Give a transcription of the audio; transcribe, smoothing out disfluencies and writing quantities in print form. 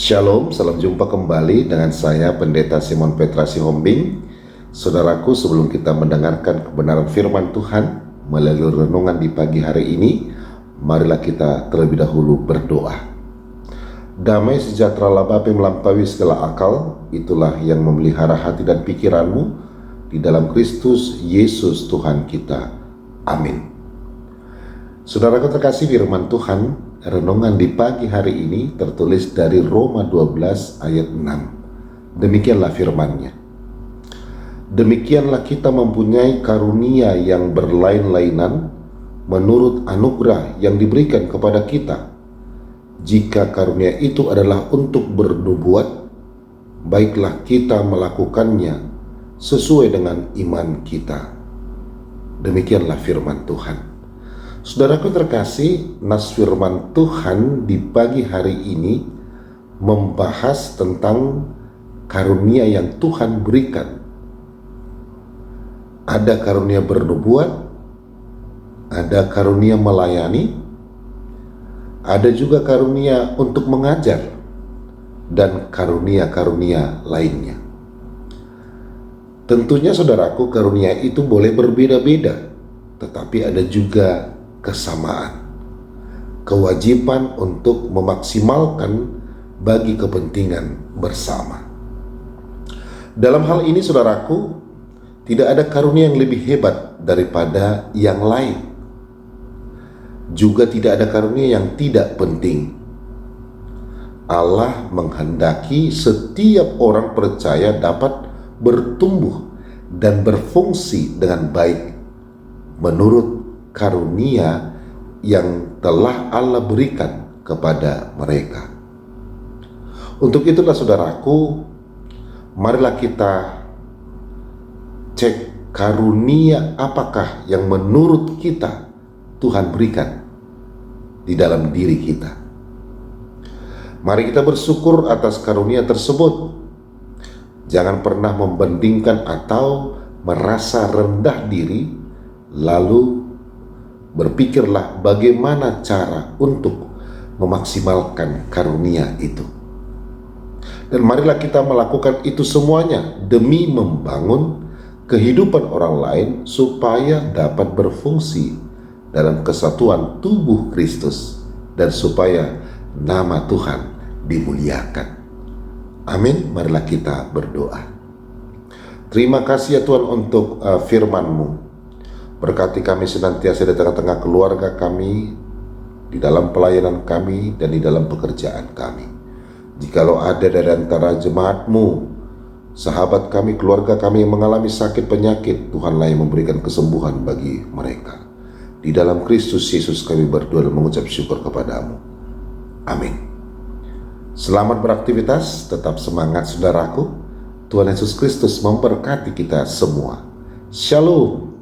Shalom, salam jumpa kembali dengan saya Pendeta Simon Petra Sihombing. Saudaraku, sebelum kita mendengarkan kebenaran firman Tuhan melalui renungan di pagi hari ini, marilah kita terlebih dahulu berdoa. Damai sejahtera Bapa melampaui segala akal, itulah yang memelihara hati dan pikiranmu di dalam Kristus Yesus Tuhan kita. Amin. Saudaraku terkasih, firman Tuhan renungan di pagi hari ini tertulis dari Roma 12 ayat 6. Demikianlah firman-Nya. Demikianlah kita mempunyai karunia yang berlain-lainan menurut anugerah yang diberikan kepada kita. Jika karunia itu adalah untuk bernubuat, baiklah kita melakukannya sesuai dengan iman kita. Demikianlah firman Tuhan. Saudaraku terkasih, nas firman Tuhan di pagi hari ini membahas tentang karunia yang Tuhan berikan. Ada karunia bernubuat, ada karunia melayani, ada juga karunia untuk mengajar, dan karunia-karunia lainnya. Tentunya saudaraku, karunia itu boleh berbeda-beda, tetapi ada juga kesamaan, kewajiban untuk memaksimalkan bagi kepentingan bersama. Dalam hal ini saudaraku, tidak ada karunia yang lebih hebat daripada yang lain. Juga tidak ada karunia yang tidak penting. Allah menghendaki setiap orang percaya dapat bertumbuh dan berfungsi dengan baik menurut karunia yang telah Allah berikan kepada mereka. Untuk itulah saudaraku, marilah kita cek karunia apakah yang menurut kita Tuhan berikan di dalam diri kita. Mari kita bersyukur atas karunia tersebut. Jangan pernah membandingkan atau merasa rendah diri, lalu berpikirlah bagaimana cara untuk memaksimalkan karunia itu. Dan marilah kita melakukan itu semuanya demi membangun kehidupan orang lain supaya dapat berfungsi dalam kesatuan tubuh Kristus dan supaya nama Tuhan dimuliakan. Amin. Marilah kita berdoa. Terima kasih ya Tuhan untuk firman-Mu. Berkati kami senantiasa di tengah-tengah keluarga kami, di dalam pelayanan kami, dan di dalam pekerjaan kami. Jikalau ada dari antara jemaat-Mu, sahabat kami, keluarga kami yang mengalami sakit penyakit, Tuhanlah yang memberikan kesembuhan bagi mereka. Di dalam Kristus Yesus kami berdoa dan mengucap syukur kepadamu. Amin. Selamat beraktivitas, tetap semangat saudaraku. Tuhan Yesus Kristus memberkati kita semua. Shalom.